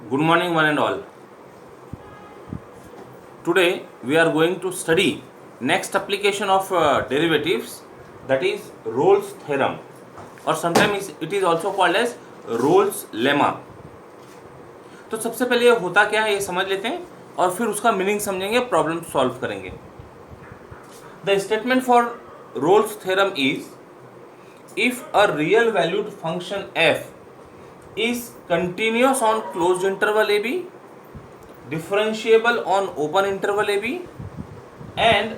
Good morning, one and all. Today we are going to study next application of derivatives, that is Rolle's theorem, or sometimes it is also called as Rolle's lemma. तो सबसे पहले ये होता क्या है ये समझ लेते हैं और फिर उसका मीनिंग समझेंगे, प्रॉब्लम सॉल्व करेंगे. The statement for Rolle's theorem is if a real valued function f is continuous on closed interval ab, differentiable on open interval ab, and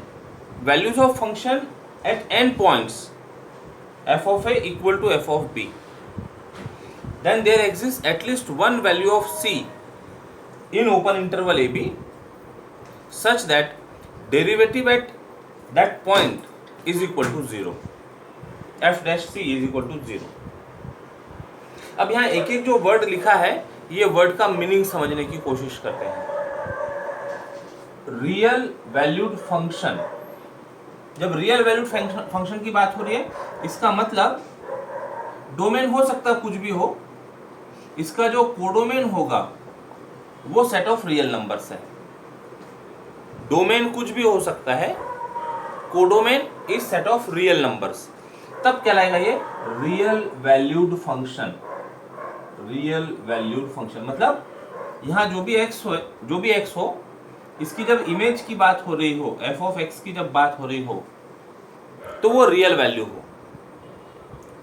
values of function at n points f of a equal to f of b, then there exists at least one value of c in open interval ab such that derivative at that point is equal to 0. f dash c is equal to 0. अब यहाँ एक एक जो word लिखा है ये word का meaning समझने की कोशिश करते हैं. रियल वैल्यूड फंक्शन, जब रियल वैल्यूड फंक्शन की बात हो रही है इसका मतलब डोमेन हो सकता है कुछ भी हो, इसका जो कोडोमेन होगा वो सेट ऑफ रियल नंबर्स है. डोमेन कुछ भी हो सकता है, codomain is set of real numbers, तब कहलाएगा ये real valued function. Real valued function मतलब यहाँ जो भी x हो इसकी जब इमेज की बात हो रही हो, f ऑफ x की जब बात हो रही हो तो वो रियल वैल्यू हो.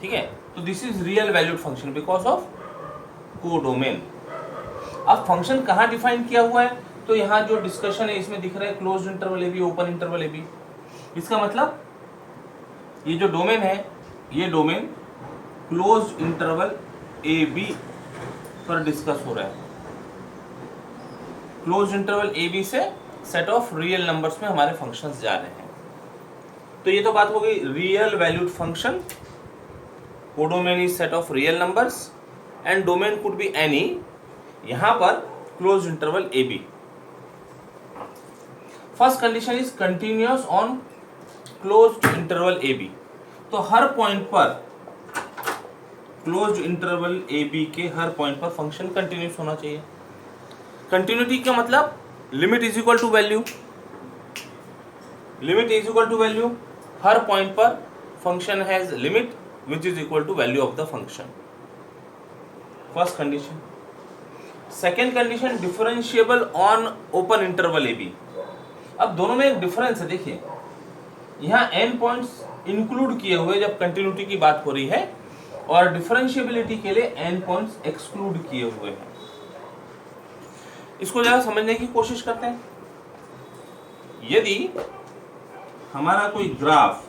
ठीक है, तो this is real valued function because of codomain. अब फंक्शन कहाँ डिफाइन किया हुआ है, तो यहाँ जो डिस्कशन है इसमें दिख रहा है closed interval A B, open interval A B. इसका मतलब ये जो डोमेन है ये domain closed interval A B पर डिस्कस हो रहा है. क्लोज्ड इंटरवल ए बी से सेट ऑफ रियल नंबर्स में हमारे फंक्शंस जा रहे हैं. तो ये तो बात हो गई real valued function. Codomain is set of real numbers and domain could be any. यहां पर closed interval A B. First condition is continuous on closed interval A B. तो हर पॉइंट पर क्लोज्ड इंटरवल ए बी के हर point पर function continuous होना चाहिए. कंटिन्यूटी का मतलब limit is equal to value. Limit is equal to value. हर पॉइंट पर function has limit which is equal to value of the function. First condition. Second condition differentiable on open interval A B. अब दोनों में एक difference है. देखिए यहाँ n points include किए हुए जब कंटिन्यूटी की बात हो रही है और डिफरेंशिएबिलिटी के लिए n पॉइंट्स एक्सक्लूड किए हुए हैं. इसको जरा समझने की कोशिश करते हैं. यदि हमारा कोई ग्राफ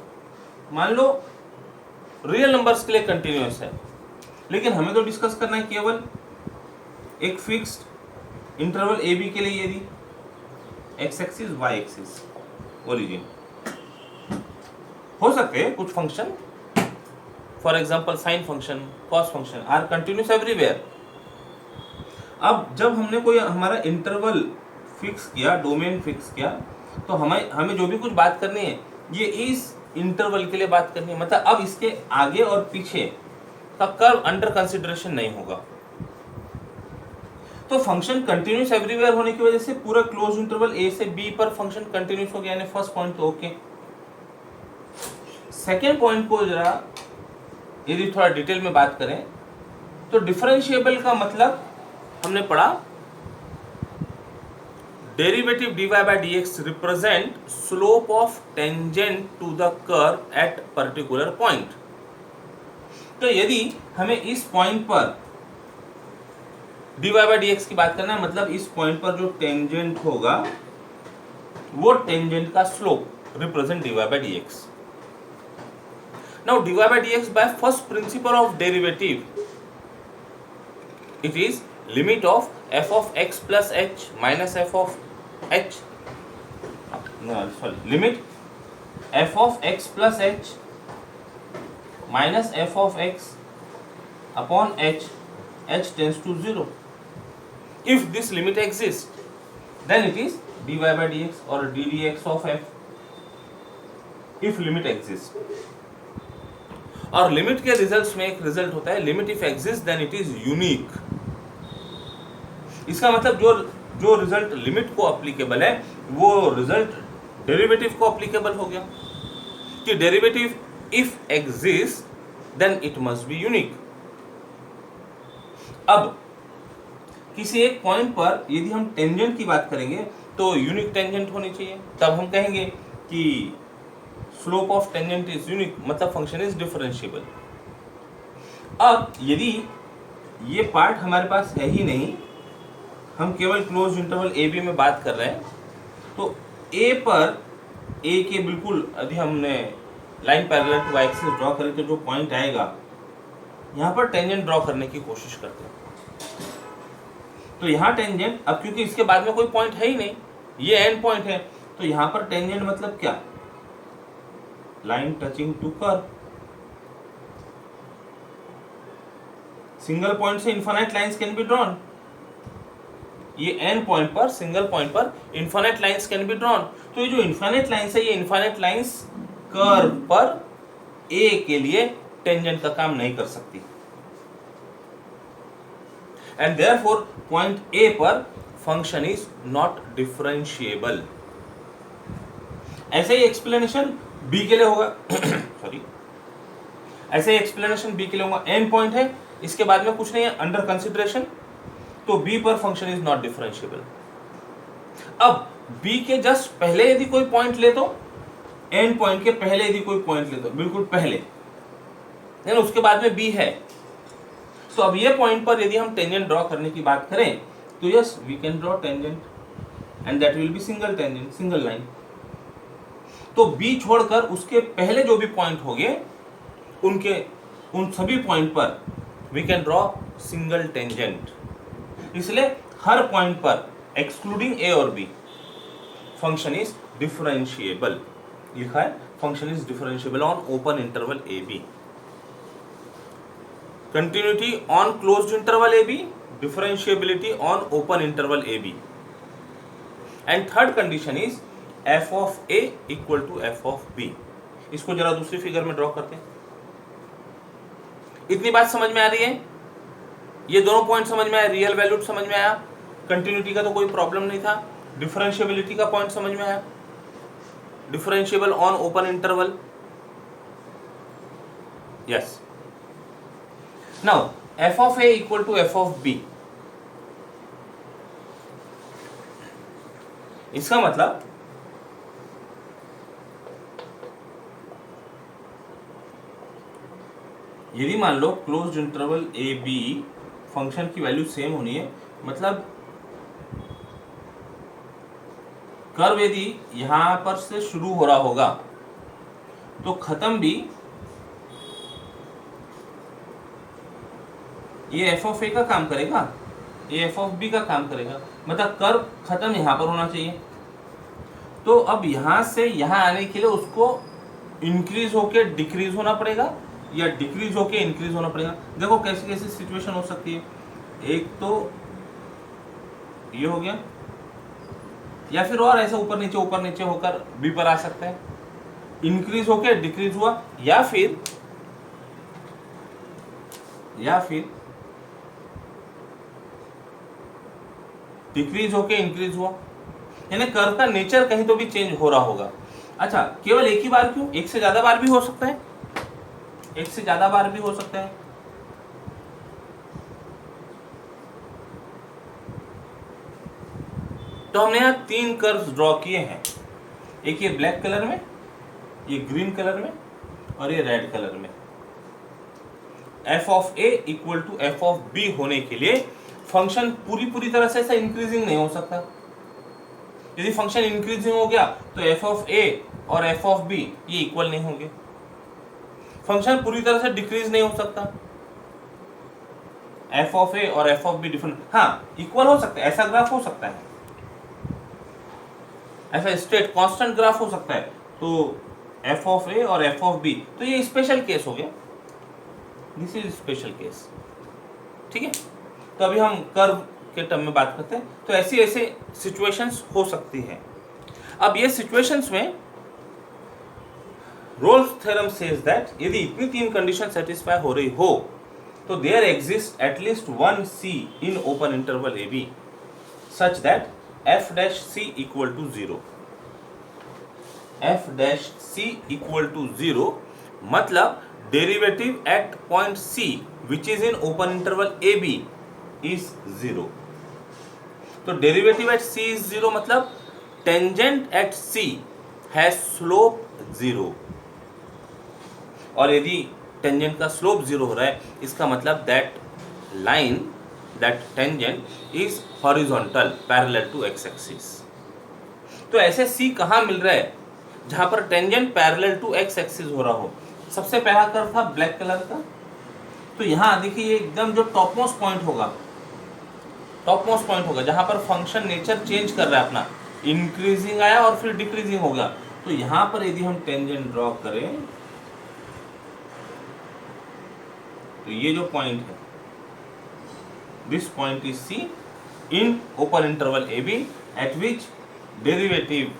मान लो रियल नंबर्स के लिए कंटिन्यूअस है, लेकिन हमें तो डिस्कस करना है केवल एक फिक्स्ड इंटरवल ए बी के लिए. यदि X axis Y axis origin हो सकते हैं कुछ function, for example sine function, cos function are continuous everywhere. अब जब हमने कोई हमारा इंटरवल फिक्स किया, डोमेन फिक्स किया, तो हमें जो भी कुछ बात करनी है ये इस इंटरवल के लिए बात करनी है. मतलब अब इसके आगे और पीछे का कर्व अंडर कंसिडरेशन नहीं होगा. तो फंक्शन कंटिन्यूस एवरीवेयर होने की वजह से पूरा क्लोज इंटरवल ए से बी पर फंक्शन कंटिन्यूस हो गया. यानी फर्स्ट पॉइंट तो ओके. सेकेंड पॉइंट को जरा यदि थोड़ा डिटेल में बात करें तो डिफरेंशिएबल का मतलब हमने पढ़ा derivative dy by dx represent slope of tangent to the curve at particular point. तो यदि हमें इस पॉइंट पर dy by dx की बात करना है, मतलब इस पॉइंट पर जो टेंजेंट होगा वो टेंजेंट का slope represent dy by dx. Now dy by dx by first principle of derivative, it is limit of f of x plus h minus f of h. Limit f of x plus h minus f of x upon h, h tends to 0. If this limit exists, then it is dy by dx or ddx of f. If limit exists. और limit के results में एक result होता है limit if exist then it is unique. इसका मतलब जो result limit को अप्लीकेबल है वो रिजल्ट डेरिवेटिव को अप्लीकेबल हो गया कि derivative if exist then it must be unique. अब किसी एक पॉइंट पर यदि हम टेंजेंट की बात करेंगे तो यूनिक टेंजेंट होनी चाहिए, तब हम कहेंगे कि slope of tangent is unique, मतलब फंक्शन इज डिफरेंशिएबल। अब यदि ये पार्ट हमारे पास है ही नहीं, हम केवल क्लोज इंटरवल ए बी में बात कर रहे हैं, तो ए पर ए के बिल्कुल यदि हमने line parallel to Y axis draw करें तो जो पॉइंट आएगा यहाँ पर टेंजेंट ड्रॉ करने की कोशिश करते हैं। तो यहाँ टेंजेंट, अब क्योंकि इसके बाद में कोई पॉइंट है ही नहीं, ये एंड पॉइंट है, तो यहाँ पर टेंजेंट मतलब क्या, line touching to curve. Single point से infinite lines can be drawn. ये एंड पॉइंट पर, सिंगल पॉइंट पर infinite lines can be drawn. तो ये जो इनफाइनाइट लाइंस है, ये इनफाइनाइट लाइंस कर्व पर ए के लिए टेंजेंट का काम नहीं कर सकती, एंड देयरफॉर पॉइंट ए पर फंक्शन इज नॉट डिफरेंशिएबल। ऐसे ही एक्सप्लेनेशन बी के लिए होगा सॉरी, ऐसे ही एक्सप्लेनेशन बी के लिए होगा। एंड पॉइंट है, इसके बाद में कुछ नहीं है अंडर कंसिडरेशन, तो बी पर फंक्शन इज नॉट डिफरेंशिएबल। अब बी के जस्ट पहले यदि कोई पॉइंट ले तो, एंड पॉइंट के पहले यदि कोई पॉइंट ले तो, बिल्कुल पहले, लेकिन उसके बाद में बी है, तो अब ये पॉइंट पर यदि हम टेंजेंट ड्रॉ करने की बात करें तो yes we can draw tangent and that will be single tangent, single line. तो बी छोड़कर उसके पहले जो भी पॉइंट होंगे उन सभी पॉइंट पर we can draw single tangent. इसलिए हर पॉइंट पर एक्सक्लूडिंग ए और बी फंक्शन इज डिफरेंशिएबल। लिखा है function is differentiable on open interval A B. Continuity on closed interval AB, differentiability on open interval AB. And third condition is f of A equal to f of B. इसको जरा दूसरी figure में draw करते हैं। इतनी बात समझ में आ रही है? ये दोनों पॉइंट समझ में आया, रियल वैल्यूड समझ में आया, कंटिन्यूटी का तो कोई प्रॉब्लम नहीं था, डिफरेंशिएबिलिटी का पॉइंट समझ में आया, differentiable on open interval, yes. Now f of A equal to f of B, इसका मतलब यदि मान लो closed interval A B function की वैल्यू सेम होनी है, मतलब कर्व यदि यहां पर से शुरू हो रहा होगा तो खत्म भी ये एफ ऑफ ए का काम करेगा, ये एफ ऑफ बी का काम करेगा, मतलब कर्व खत्म यहाँ पर होना चाहिए। तो अब यहाँ से यहाँ आने के लिए उसको इंक्रीज होके डिक्रीज होना पड़ेगा या डिक्रीज होके इंक्रीज होना पड़ेगा। देखो कैसी कैसी सिचुएशन हो सकती है, एक तो ये हो गया, या फिर और ऐसा ऊपर नीचे होकर बी पर आ सकता है, इंक्रीज होके डिक्रीज हुआ, या फिर डिक्रीज होके इंक्रीज हुआ, यानी कर्व का नेचर कहीं तो भी चेंज हो रहा होगा। अच्छा, केवल एक ही बार क्यों, एक से ज्यादा बार भी हो सकता है, एक से ज्यादा बार भी हो सकता है। तो हमने यहाँ 3 कर्व्स ड्रॉ किए हैं, एक ये ब्लैक कलर में, ये ग्रीन कलर में और ये रेड कलर में। f of a equal to f of b होने के लिए फंक्शन पूरी तरह से ऐसा इंक्रीजिंग नहीं हो सकता। यदि फंक्शन इंक्रीजिंग हो गया तो f ऑफ a और f ऑफ b ये इक्वल नहीं होंगे। फंक्शन पूरी तरह से डिक्रीज नहीं हो सकता, f ऑफ a और f ऑफ b डिफरेंट, हाँ इक्वल हो सकता है, ऐसा ग्राफ हो सकता है, ऐसा स्ट्रेट कांस्टेंट ग्राफ हो सकता है। तो f ऑफ a और f ऑफ b, तो ये स्पेशल केस हो गया, दिस इज स्पेशल केस, ठीक है। तो अभी हम कर्व के टर्म में बात करते हैं, तो ऐसी सिचुएशंस हो सकती है। अब ये सिचुएशंस में रोल्स थ्योरम सेज दैट यदि इतनी 3 कंडीशन सेटिस्फाई हो रही हो तो there exist at least 1 C in open interval A B. such that f dash c equal to 0. f dash c equal to 0 मतलब derivative eight point c which is in open interval ab is 0. तो derivative eight c is 0 मतलब tangent at c has slope 0, और यदि tangent का slope 0 हो रहा है इसका मतलब that line, that tangent is horizontal parallel to X axis. तो ऐसे c कहाँ मिल रहा है जहां पर tangent parallel to X axis हो रहा हो. सबसे पहला कर्व था ब्लैक कलर का, तो यहाँ देखिए एकदम जो टॉप मोस्ट पॉइंट होगा, टॉप मोस्ट पॉइंट होगा जहां पर फंक्शन नेचर चेंज कर रहा है अपना, इंक्रीजिंग आया और फिर डिक्रीजिंग होगा. तो यहां पर यदि हम टेंजेंट ड्रॉ करें तो ये जो पॉइंट है, this point is C in open interval A B at which derivative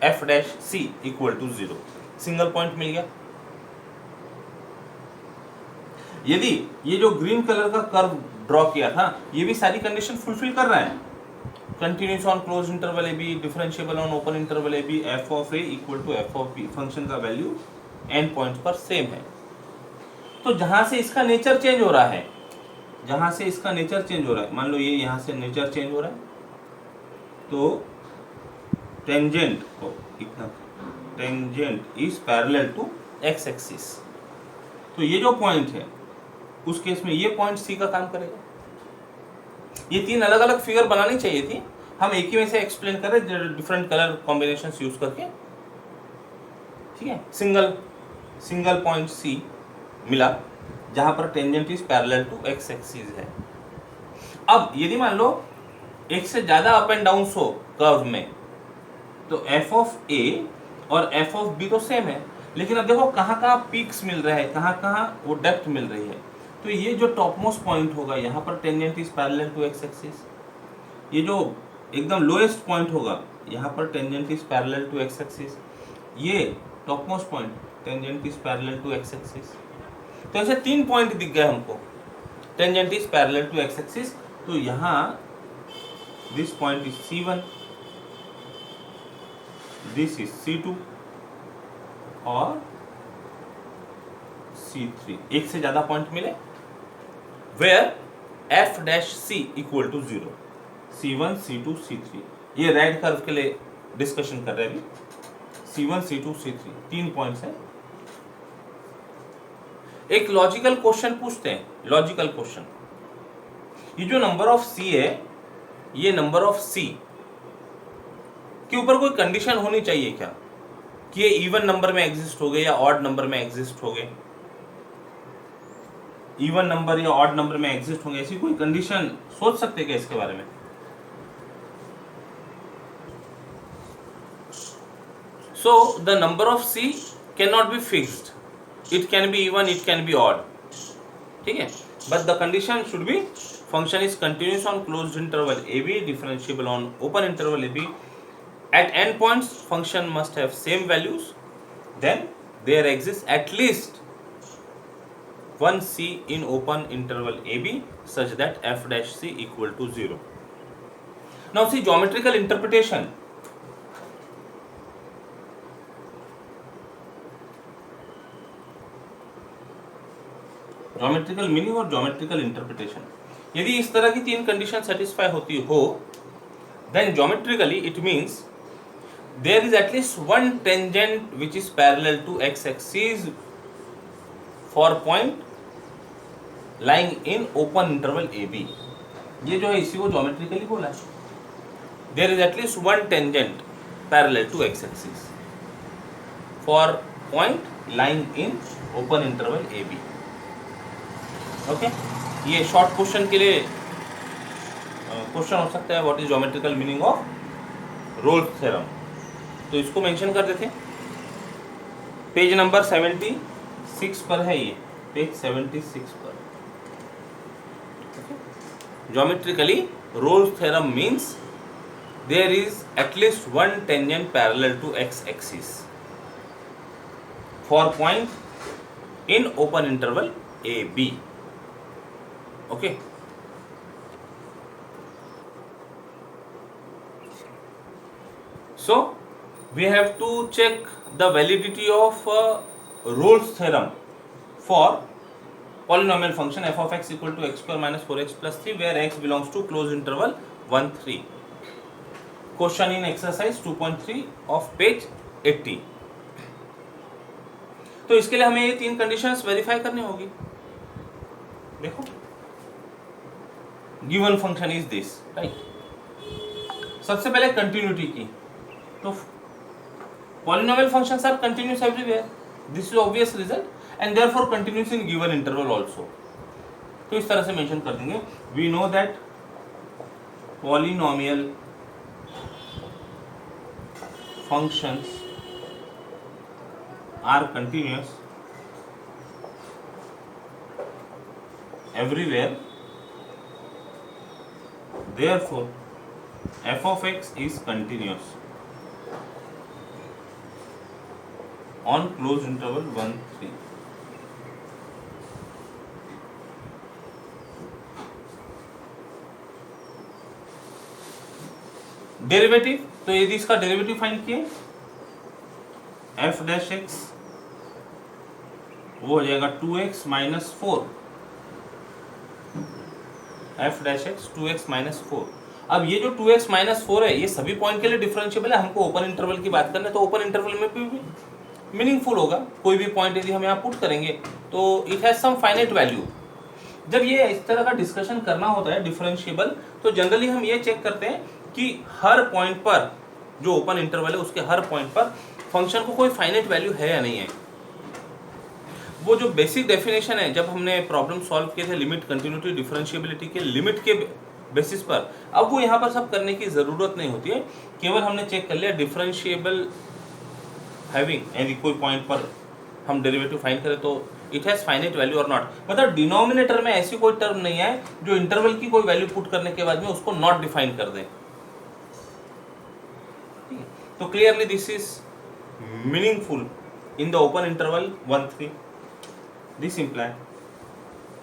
F dash C equal to 0. Single point मिल गया. यदि ये जो ग्रीन कलर का कर्व ड्रॉ किया था ये भी सारी कंडीशन फुलफिल कर रहा है, continuous on close interval A B, differentiable on open interval A B, F of A equal to F of B, function का वैल्यू एंड पॉइंट पर सेम है. तो जहां से इसका नेचर चेंज हो रहा है, जहां से इसका नेचर चेंज हो रहा है, मान लो ये यहां से नेचर चेंज हो रहा है, तो टेंजेंट को इतना, tangent is parallel to X axis. तो ये जो पॉइंट है उस केस में ये पॉइंट सी का काम करेगा. ये तीन अलग अलग फिगर बनानी चाहिए थी, हम एक ही में से एक्सप्लेन कर रहे डिफरेंट कलर कॉम्बिनेशंस यूज करके. ठीक है, सिंगल पॉइंट सी मिला जहां पर tangent is parallel to X axis है. अब यदि मान लो एक से ज्यादा अप एंड डाउन हो कर्व में, तो एफ ऑफ ए और एफ ऑफ बी तो सेम है, लेकिन अब देखो कहाँ कहाँ पीक्स मिल रहा है, कहाँ कहाँ वो डेप्थ मिल रही है. तो ये जो टॉप मोस्ट पॉइंट होगा यहाँ पर tangent is parallel to X axis. ये जो एकदम लोएस्ट पॉइंट होगा यहाँ पर tangent is parallel to X axis. ये top most point tangent is parallel to X axis. तो ऐसे तीन पॉइंट दिख गए हमको, tangent is parallel to X axis. तो यहाँ this point is C1, this is C2 और C3. एक से ज्यादा पॉइंट मिले where f dash c equal to 0, C1, C2, C3. ये रेड कर्व के लिए डिस्कशन कर रहे हैं अभी. C1, C2, C3 तीन पॉइंट्स हैं. एक लॉजिकल क्वेश्चन पूछते हैं, लॉजिकल क्वेश्चन. ये जो नंबर ऑफ c है, ये नंबर ऑफ c के ऊपर कोई कंडीशन होनी चाहिए क्या कि ये इवन नंबर में एग्जिस्ट हो गए या ऑड नंबर में एग्जिस्ट हो गए, इवन नंबर या ऑड नंबर में एग्जिस्ट होंगे, ऐसी कोई कंडीशन सोच सकते क्या इसके बारे में? So the number of C can not be fixed, it can be even, it can be odd. ठीक है, but the condition should be function is continuous on closed interval A B, differentiable on open interval A B. At endpoints, function must have same values. Then there exists at least one c in open interval AB such that f dash c equal to 0. Now see geometrical interpretation. Geometrical meaning और geometrical interpretation. यदि इस तरह की तीन condition satisfy होती हो, then geometrically it means there is at least one tangent which is parallel to x axis for point lying in open interval AB. ये जो है इसी को ज्योमेट्रिकली बोला है. There is at least one tangent parallel to x axis for point lying in open interval AB. Okay? ये short question के लिए क्वेश्चन हो सकता है, what is geometrical meaning of Rolle's theorem. तो इसको मेंशन कर देते हैं. पेज नंबर 76 पर है, ये पेज 76 पर. Geometrically Rolle's theorem means there is at least one tangent parallel to X axis for point in open interval A B. Okay, So we have to check the validity of Rolle's theorem for polynomial function f of x equal to x square minus 4x plus 3 where x belongs to closed interval 1 3. Question in exercise 2.3 of page 80. तो इसके लिए हमें ये 3 conditions verify करनी होगी. देखो, given function is this, right. सबसे पहले कंटिन्यूटी की. तो polynomial functions are continuous everywhere, this is obvious result, and therefore continuous in given interval also. तो इस तरह से मेंशन कर देंगे. We know that polynomial functions are continuous everywhere, therefore f of x is continuous on closed interval 1 3. Derivative, तो यदि इसका derivative find किए f डैश x वो हो जाएगा 2x minus 4. f dash x 2x minus 4. अब ये जो 2x माइनस 4 है ये सभी पॉइंट के लिए डिफरेंशिएबल है. हमको ओपन इंटरवल की बात करना है, तो ओपन इंटरवल में भी मीनिंगफुल होगा. कोई भी पॉइंट यदि हम यहाँ पुट करेंगे तो it has some finite value. जब ये इस तरह का डिस्कशन करना होता है डिफरेंशिएबल, तो जनरली हम ये चेक करते हैं कि हर पॉइंट पर जो ओपन इंटरवल है उसके हर पॉइंट पर फंक्शन को कोई फाइनाइट वैल्यू है या नहीं है. वो जो बेसिक डेफिनेशन है जब हमने प्रॉब्लम सॉल्व किए थे लिमिट कंटिन्यूटी डिफरेंशिएबिलिटी के लिमिट के बेसिस पर, अब वो यहाँ पर सब करने की ज़रूरत नहीं होती है. केवल हमने चेक कर लिया डिफरेंशिएबल हैविंग, यदि कोई पॉइंट पर हम डेरिवेटिव फाइंड करें तो इट हैज़ फाइनाइट वैल्यू और नॉट. मतलब डिनोमिनेटर में ऐसी कोई टर्म नहीं है जो इंटरवल की कोई वैल्यू पुट करने के बाद में उसको नॉट डिफाइन कर दे. तो clearly this is meaningful in the open interval 1 3. This implies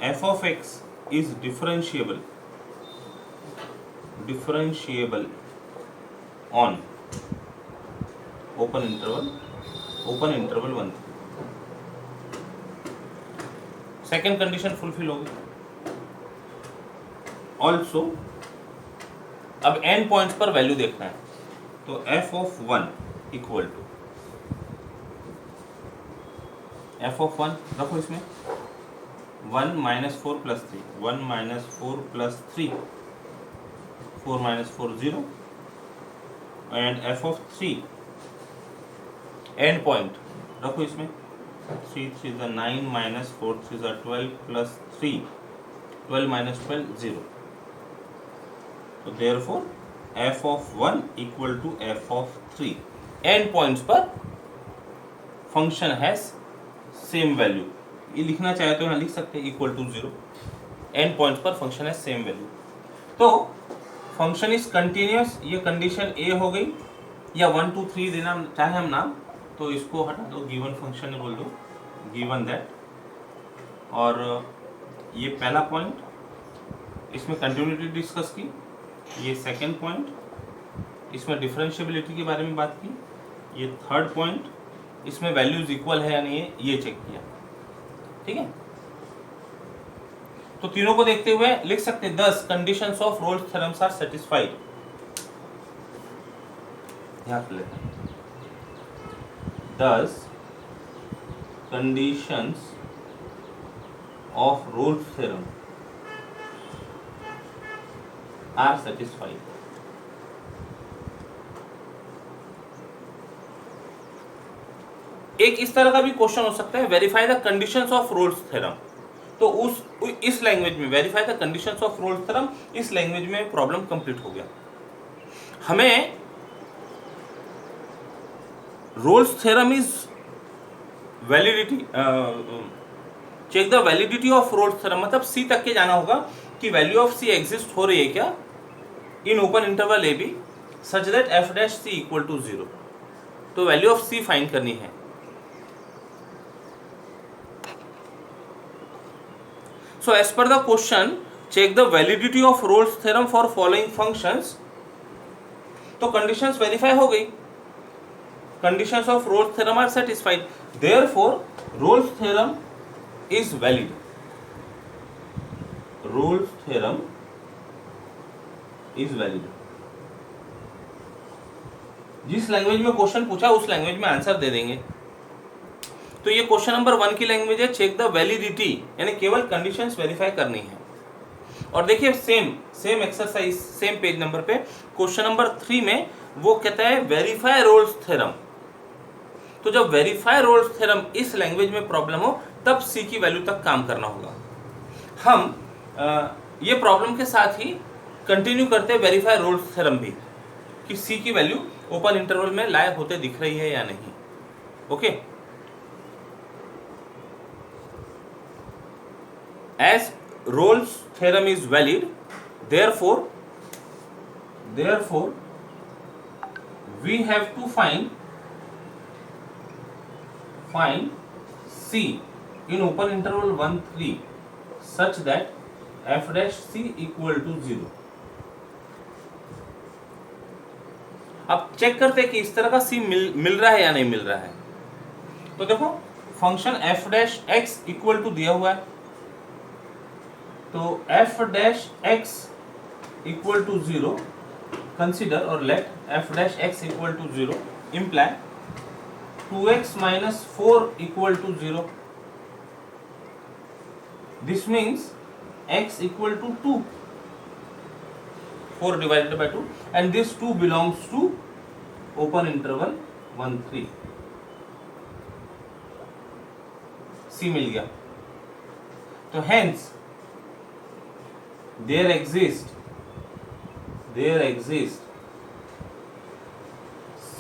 f of x is differentiable on open interval 1 3. Second condition fulfil होगी. ऑल्सो अब n पॉइंट्स पर वैल्यू देखना है, तो f of 1 equal to f of 1 रखो इसमें 1 minus 4 plus 3, 1 minus 4 plus 3, 4 minus 4 0, and f of 3 end point रखो इसमें 3 3 is 9 minus 4 3 is 12 plus 3, 12 minus 12 0. तो therefore f of 1 equal to f of 3. And points पर function has same value. ये लिखना चाहे तो यहाँ लिख सकते हैं इक्वल टू 0. एंड पॉइंट्स पर फंक्शन है सेम वैल्यू. तो फंक्शन इज कंटिन्यूअस, ये कंडीशन ए हो गई, या 1 2 3 देना चाहे हम नाम, तो इसको हटा दो, गिवन फंक्शन बोल दो, गिवन दैट. और ये पहला पॉइंट, इसमें कंटिन्यूटी डिस्कस की. ये सेकेंड पॉइंट, इसमें डिफरेंशिएबिलिटी के बारे में बात की. ये थर्ड पॉइंट, इसमें वैल्यूज इक्वल है या नहीं है ये चेक किया. ठीक है, तो तीनों को देखते हुए लिख सकते हैं 10 conditions of Rolle's theorems are satisfied. यहां पर लेते हैं 10 conditions of Rolle's theorem are satisfied. एक इस तरह का भी क्वेश्चन हो सकता है, verify the conditions of Rolle's theorem. तो इस लैंग्वेज में verify the conditions of Rolle's theorem, इस लैंग्वेज में प्रॉब्लम कंप्लीट हो गया. हमें Rolle's theorem is validity, check the validity of Rolle's theorem, मतलब सी तक के जाना होगा कि वैल्यू ऑफ सी एग्जिस्ट हो रही है क्या in open interval A B such that F dash C equal to 0. तो वैल्यू ऑफ सी फाइंड करनी है. So as per the question, check the validity of Rolle's theorem for following functions. तो conditions verify हो गई. conditions of Rolle's theorem are satisfied. Therefore, Rolle's theorem is valid. Rolle's theorem is valid. जिस language में question पूछा उस language में answer दे देंगे. तो ये क्वेश्चन नंबर 1 की लैंग्वेज है, चेक द वैलिडिटी, यानी केवल कंडीशंस वेरीफाई करनी है. और देखिए same exercise same page number पे क्वेश्चन नंबर 3 में वो कहता है वेरीफाई रोल्स थ्योरम. तो जब वेरीफाई रोल्स थ्योरम इस लैंग्वेज में प्रॉब्लम हो तब सी की वैल्यू तक काम करना होगा. हम ये प्रॉब्लम के साथ ही कंटिन्यू करते हैं वेरीफाई रोल्स थ्योरम भी, कि सी की वैल्यू ओपन इंटरवल में लाए होते दिख रही है या नहीं. Okay, as Rolle's theorem is valid, therefore we have to find C in open interval 1 3 such that f dash C equal to 0. अब चेक करते हैं कि इस तरह का C मिल रहा है या नहीं मिल रहा है. तो देखो function f dash x equal to दिया हुआ है, तो f dash x equal to 0 consider or let f dash x equal to 0 imply 2x minus 4 equal to 0. This means x equal to 2, 4 divided by 2, and this 2 belongs to open interval 1 3. C मिल गया. तो hence there exists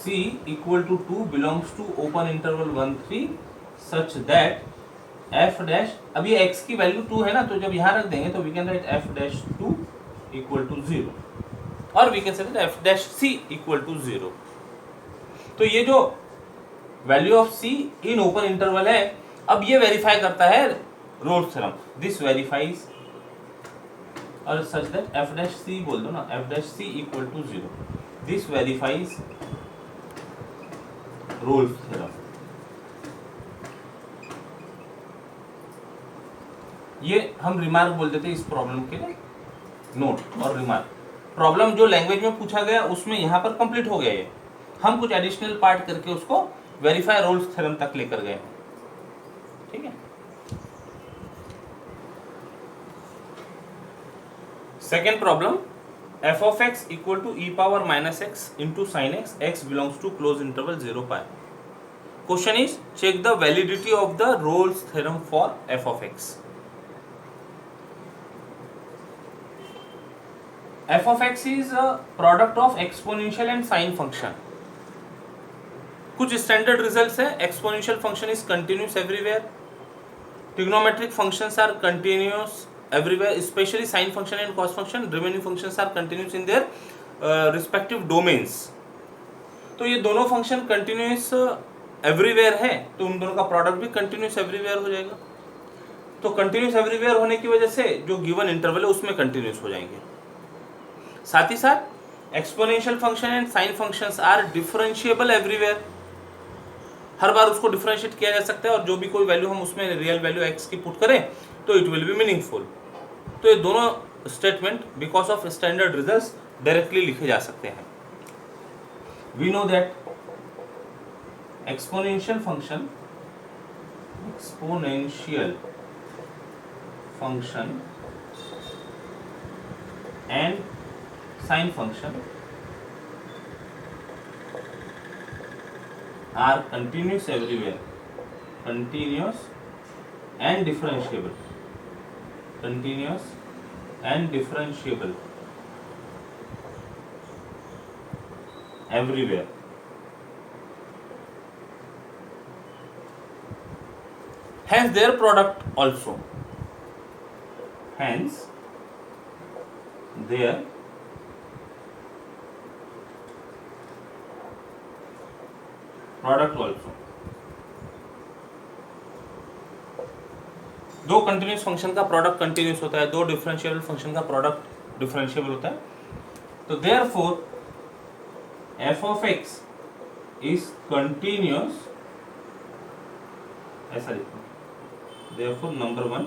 C equal to 2 belongs to open interval 1 3 such that f dash, अब ये x की value 2 है ना, तो जब यहाँ रख देंगे तो we can write f dash 2 equal to 0 और we can say that f dash C equal to 0. तो ये जो value of C in open interval है, अब ये वेरीफाई करता है रोल्स थ्योरम. दिस वेरीफाइज और सच दैट f dash C बोल दो ना, f dash C equal to 0. This verifies Rolle's theorem. ये हम रिमार्क बोल देते हैं इस प्रॉब्लम के लिए. नोट और रिमार्क, प्रॉब्लम जो लैंग्वेज में पूछा गया उसमें यहाँ पर कंप्लीट हो गया है. हम कुछ एडिशनल पार्ट करके उसको वेरीफाई रोल्स थ्योरम तक लेकर गए. ठीक है. Second problem, f of x equal to e power minus x into sin x, x belongs to closed interval 0 pi. Question is, check the validity of the Rolle's theorem for f of x. F of x is a product of exponential and sine function. कुछ standard results है. Exponential function is continuous everywhere, trigonometric functions are continuous everywhere, especially sine function and cos function. Remaining functions are continuous in their respective domains. तो ये दोनों function continuous everywhere है, तो उन दोनों का प्रोडक्ट भी कंटिन्यूस एवरीवेयर हो जाएगा. तो कंटिन्यूस एवरीवेयर होने की वजह से जो गिवन इंटरवल है उसमें कंटिन्यूस हो जाएंगे. साथ ही साथ exponential function and sine functions are differentiable everywhere. हर बार उसको डिफरेंशिएट किया जा सकता है और जो भी कोई वैल्यू हम उसमें रियल वैल्यू एक्स की पुट करें तो इट विल बी मीनिंगफुल. तो ये दोनों statement because of standard results directly लिखे जा सकते हैं. We know that exponential function and sine function are continuous everywhere, continuous and differentiable, continuous and differentiable everywhere. Hence their product also, hence their product also. दो continuous function का product continuous होता है, दो differentiable function का product differentiable होता है. तो therefore f of x is continuous, ऐसा लिखो, therefore number 1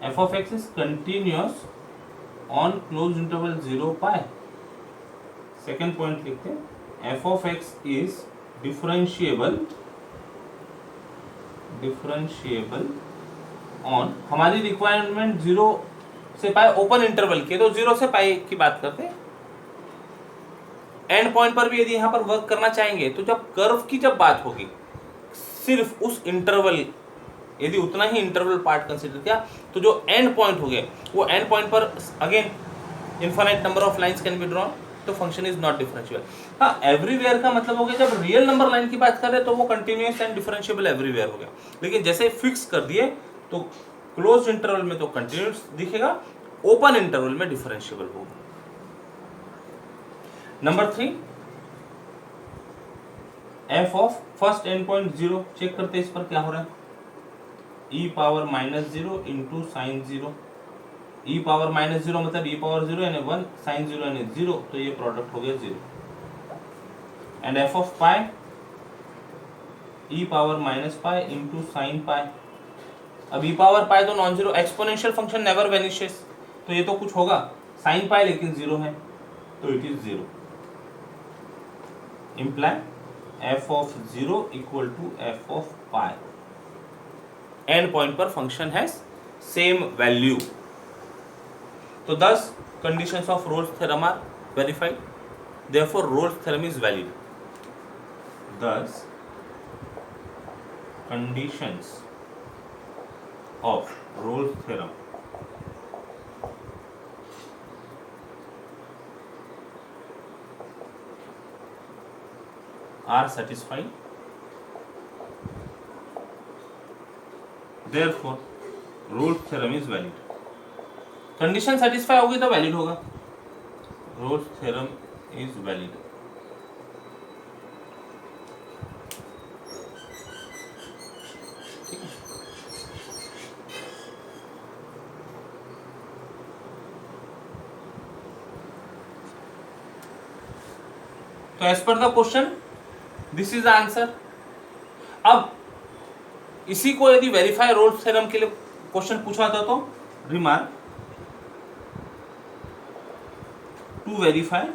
f of x is continuous on closed interval 0 pi। Second point लिखते हैं f of x is differentiable on, हमारी रिक्वायरमेंट 0 से पाई ओपन इंटरवल की, तो 0 से पाई की बात करते हैं। एंड पॉइंट पर भी यदि यहाँ पर वर्क करना चाहेंगे तो जब कर्व की जब बात होगी, सिर्फ उस इंटरवल, यदि उतना ही इंटरवल पार्ट कंसीडर किया तो जो एंड पॉइंट हो गए वो एंड पॉइंट पर again infinite number of lines can be drawn, तो फंक्शन इज नॉट डिफरेंशिएबल। हाँ, एवरीवेयर का मतलब हो गया जब रियल नंबर लाइन की बात कर रहे तो वो कंटिन्यूअस एंड डिफरेंशिएबल एवरीवेयर हो गया, लेकिन जैसे फिक्स कर दिए तो क्लोज इंटरवल में तो कंटिन्यूअस दिखेगा, ओपन इंटरवल में डिफरेंशिएबल होगा। Number 3 f of first end point 0, check करते हैं इस पर क्या हो रहा है, e power -0 into sine 0, e power -0 मतलब e पावर 0 यानी 1, साइन 0 यानी 0, तो ये प्रोडक्ट हो गया 0। And f of pi e power -pi into sine pi, अब e पावर पाई तो non zero, exponential function never vanishes, तो ये तो कुछ होगा, साइन पाई लेकिन 0 है तो it is 0, imply f of 0 equal to f of pi, end point पर फंक्शन हैज सेम वैल्यू। तो 10 conditions of Rolle's theorem are verified, therefore Rolle's theorem is valid। Thus conditions of Rolle's theorem are satisfied, therefore Rolle's theorem is valid। Condition satisfy होगी तो valid होगा, Rolle's theorem is valid. तो as per the question this is the answer. अब इसी को यदि verify Rolle's theorem के लिए क्वेश्चन पूछा था तो remark to verify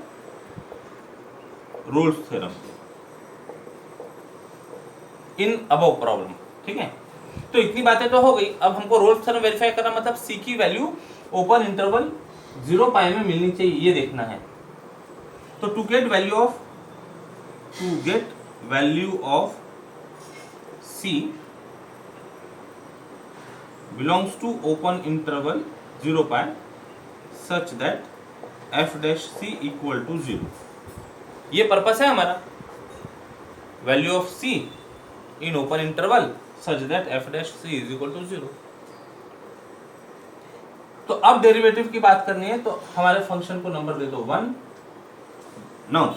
Rolle's theorem in above problem, ठीक है। तो इतनी बातें तो हो गई, अब हमको रोल्स थ्योरम वेरीफाई करना मतलब सी की वैल्यू ओपन इंटरवल 0 पाई में मिलनी चाहिए, ये देखना है। तो to get value of C belongs to open interval 0 pi such that f dash c equal to 0, ये पर्पस है हमारा, value of c in open interval such that f dash c is equal to 0। तो अब derivative की बात करनी है, तो हमारे फंक्शन को नंबर दे दो 1। Now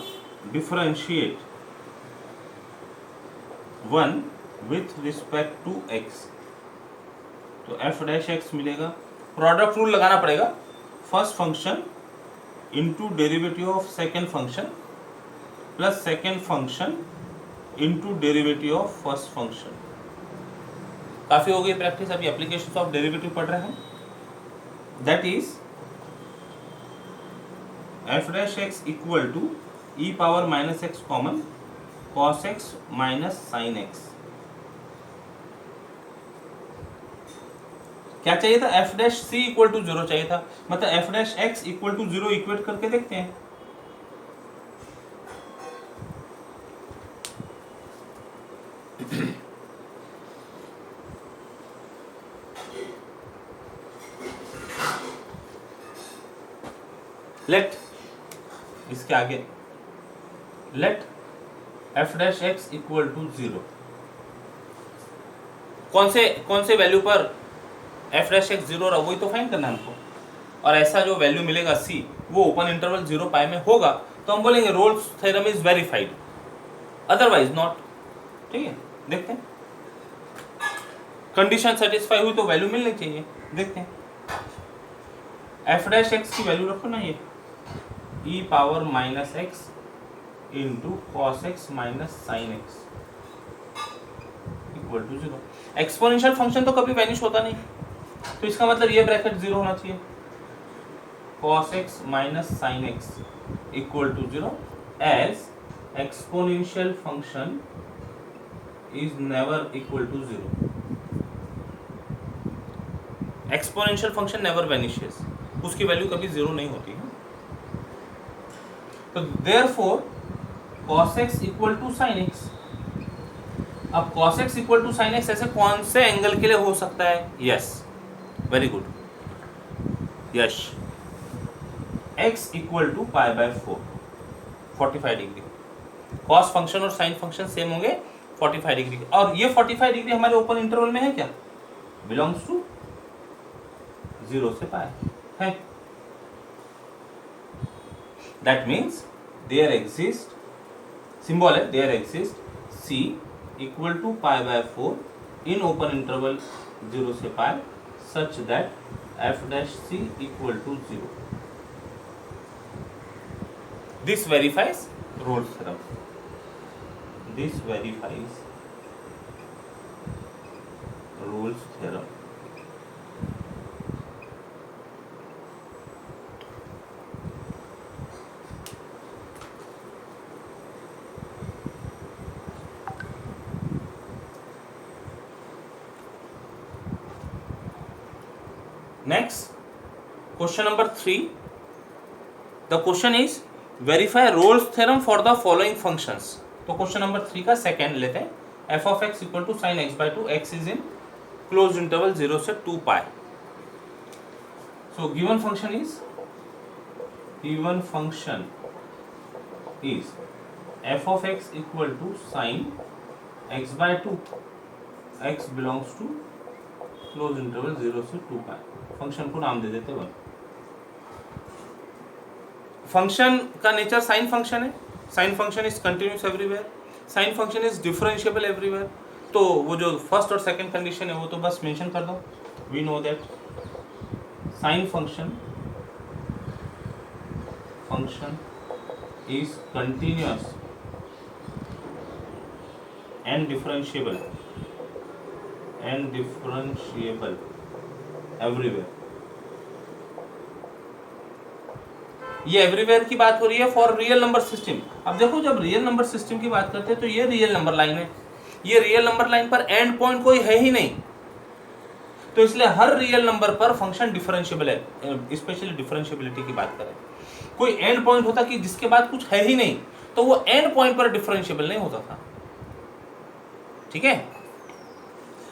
differentiate 1 with respect to x, तो f डैश x मिलेगा, प्रोडक्ट रूल लगाना पड़ेगा, first function into derivative of second function plus second function into derivative of first function. काफी हो गई प्रैक्टिस, अभी एप्लीकेशन ऑफ डेरिवेटिव पढ़ रहे हैं। That is f dash x equal to e power -x common cos x minus sine x। क्या चाहिए था, f dash c equal to 0 चाहिए था, मतलब f dash x equal to 0 equate करके देखते हैं। लेट इसके आगे let f dash x equal to 0, कौन से वैल्यू पर f डैश x 0 रहा वही तो फाइंड करना है हमको, और ऐसा जो वैल्यू मिलेगा c वो ओपन इंटरवल 0 पाई में होगा तो हम बोलेंगे roles theorem is verified, otherwise not. ठीक है, देखते हैं कंडीशन सेटिस्फाई हुई तो वैल्यू मिलनी चाहिए, देखते हैं। f डैश x की वैल्यू रखो ना, ये e power -x into cos x minus sine x equal to 0। Exponential function तो कभी वैनिश होता नहीं, तो इसका मतलब ये ब्रैकेट 0 होना चाहिए। cos x minus sin x equal to 0 as exponential function is never equal to 0. Exponential function never vanishes, उसकी वैल्यू कभी 0 नहीं होती है। तो therefore cos x equal to sin x। अब cos x equal to sin x ऐसे कौन से एंगल के लिए हो सकता है? Yes, very good, Yash, x equal to pi by 4, 45 degree. Cos function और साइन फंक्शन सेम होंगे 45 डिग्री के, और ये 45 डिग्री हमारे ओपन इंटरवल में है क्या? बिलोंग्स टू 0 से पाई है। That means there exist, symbol है, there exist c equal to pi by 4 in open interval 0 से pi such that f dash c equal to 0। This verifies Rolle's theorem. This verifies Rolle's theorem. Next, question number 3. The question is verify Rolle's theorem for the following functions. तो question number 3 का second लेते हैं। F of X equal to sine X by 2, X is in close interval 0 से 2 pi. So given function is F of X equal to sine X by 2, X belongs to close interval 0 से 2 पाई। Function को नाम दे देते हैं 1। Function का nature sine function है, sign function is continuous everywhere, sign function is differentiable everywhere. तो वो जो फर्स्ट और सेकंड कंडीशन है वो तो बस मेंशन कर दो। We know that sine function is continuous and differentiable everywhere. ये एवरीवेयर की बात हो रही है फॉर रियल नंबर सिस्टम। अब देखो, जब रियल नंबर सिस्टम की बात करते हैं तो ये रियल नंबर लाइन है, ये रियल नंबर लाइन पर एंड पॉइंट कोई है ही नहीं, तो इसलिए हर रियल नंबर पर फंक्शन डिफरेंशिएबल है। स्पेशली डिफरेंशिएबिलिटी की बात करें, कोई एंड पॉइंट होता कि जिसके बाद कुछ है ही नहीं, तो वो एंड पॉइंट पर डिफरेंशिएबल नहीं होता था। ठीक है,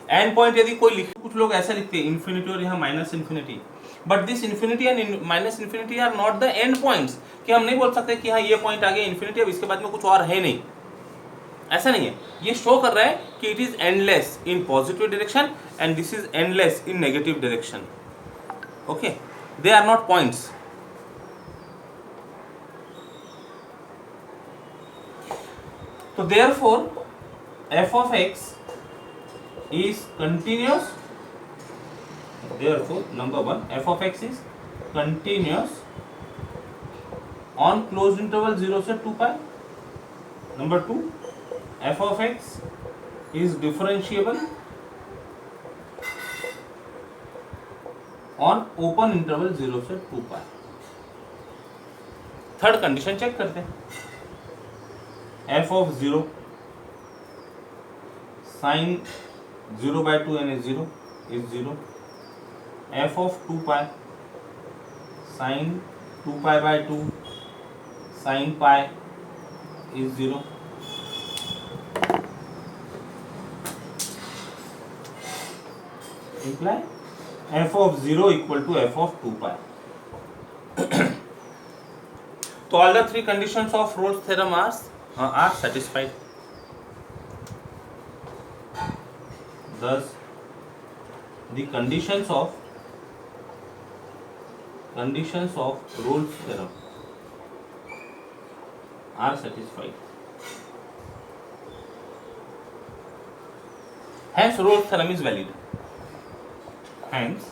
एंड पॉइंट यदि कोई लिखे, कुछ लोग ऐसा लिखते हैं इन्फिनिटी और यहाँ minus infinity, but this infinity and minus infinity are not the end points, कि हम नहीं बोल सकते कि हाँ ये पॉइंट आ गया इन्फिनिटी, अब इसके बाद में कुछ और है नहीं, ऐसा नहीं है। ये शो कर रहा है कि it is endless in positive direction and this is endless in negative direction. Okay, they are not points. तो therefore f of x is continuous. Therefore, number 1, f of x is continuous on closed interval 0 से 2 pi. Number 2, f of x is differentiable on open interval 0 से 2 pi. Third condition check करते हैं। f of 0 sin 0 by 2 n is 0 is 0. f of 2 pi sin 2 pi by 2 sin pi is 0. Imply f of 0 equal to f of 2 pi. So all the three conditions of Rolle's theorem are satisfied. Thus, the conditions of Rolle's theorem are satisfied. Hence, Rolle's theorem is valid. Hence,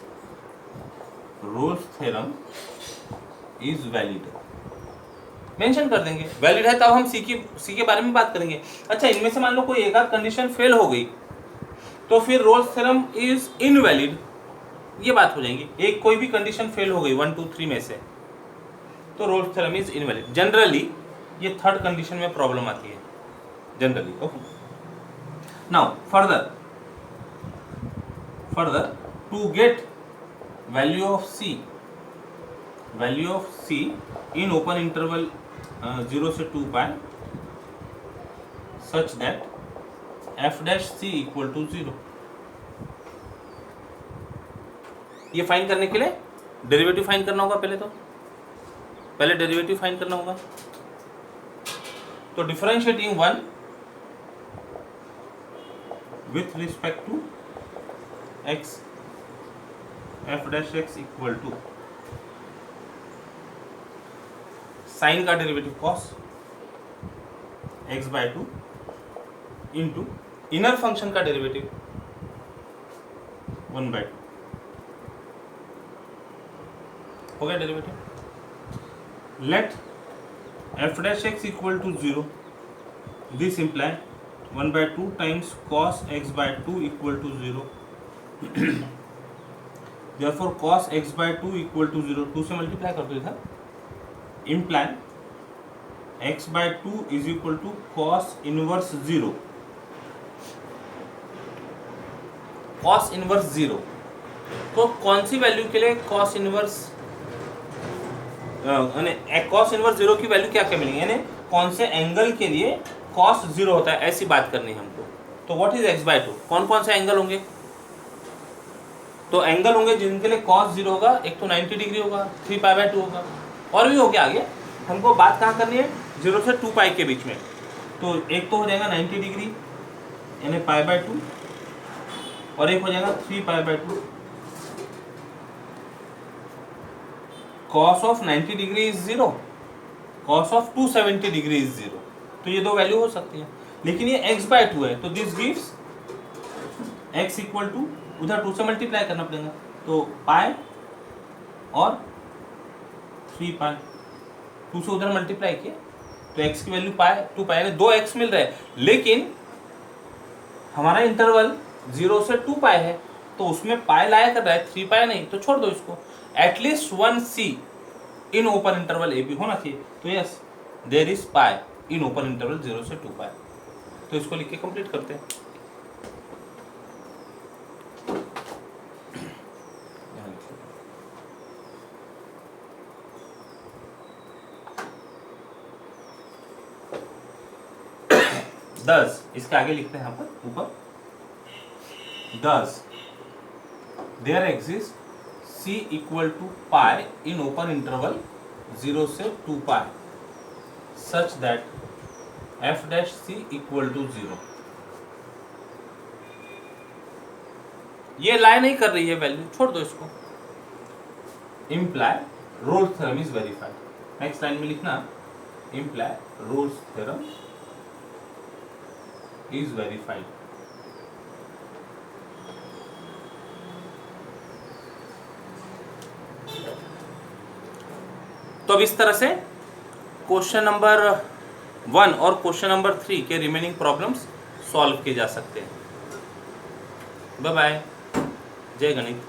Rolle's theorem is valid. Mention कर देंगे। Valid है तब हम सी के बारे में बात करेंगे। अच्छा, इनमें से मान लो कोई एक आध कंडीशन फेल हो गई तो फिर रोल्स थ्योरम इज इनवैलिड, ये बात हो जाएगी। एक कोई भी कंडीशन फेल हो गई 1 2 3 में से तो Rolle's theorem is invalid. Generally ये थर्ड कंडीशन में प्रॉब्लम आती है generally. Okay, now further to get value of c in open interval 0 से 2 पाई such that f dash c equal to 0। ये फाइंड करने के लिए डेरिवेटिव फाइंड करना होगा। पहले डेरिवेटिव फाइंड करना होगा। तो differentiating 1 with respect to x, f dash x equal to sine का derivative cos x by 2 into inner function का डेरिवेटिव 1 बाय 2 हो गया derivative. Let f dash x equal to 0, this imply 1 by 2 times cos x by 2 equal to 0। therefore cos x by 2 equal to 0, 2 से multiply कर दो इधर, imply x by 2 is equal to cos inverse 0। cos inverse 0 तो कौन सी value के लिए cos inverse cos inverse 0 की value क्या क्या मिलेंगे, यानी कौन से एंगल के लिए cos 0 होता है, ऐसी बात करनी है हमको। तो व्हाट इज x बाय 2, कौन कौन से एंगल होंगे? तो एंगल होंगे जिनके लिए cos 0 होगा, एक तो 90 डिग्री होगा, 3 पाई बाय 2 होगा, और भी हो गया आगे। हमको बात कहाँ करनी है? 0 से 2 पाई के बीच में। तो एक तो हो जाएगा 90 डिग्री यानी पाई बाय 2, और एक हो जाएगा 3 pi by 2। cos of 90 degree is 0, cos of 270 degree is 0। तो ये दो वैल्यू हो सकती है, लेकिन ये x बाय 2 है, तो this gives x equal to, उधर 2 से मल्टीप्लाई करना पड़ेगा, तो पाई और 3 पाई, 2 से उधर मल्टीप्लाई किए तो x की वैल्यू पाई 2 पाई, यानी 2x मिल रहा है। लेकिन हमारा इंटरवल 0 से 2 पाई है, तो उसमें पाई लाया कर रहा है, 3 पाई नहीं, तो छोड़ दो इसको। At least 1 c in open interval A B होना चाहिए। तो yes, there is pi in open interval 0 से 2 पाई। तो इसको लिख के कंप्लीट करते हैं। दस, इसके आगे लिखते हैं यहाँ पर ऊपर, thus there exist c equal to pi in open interval 0 से 2 pi such that f dash c equal to 0। ये लाई नहीं कर रही है वैल्यू, छोड़ दो इसको। Imply roles theorem is verified. Next line में लिखना, imply Rolle's theorem is verified। तो अब इस तरह से क्वेश्चन नंबर 1 और क्वेश्चन नंबर 3 के रिमेनिंग प्रॉब्लम्स सॉल्व किए जा सकते हैं। बाय बाय, जय गणित।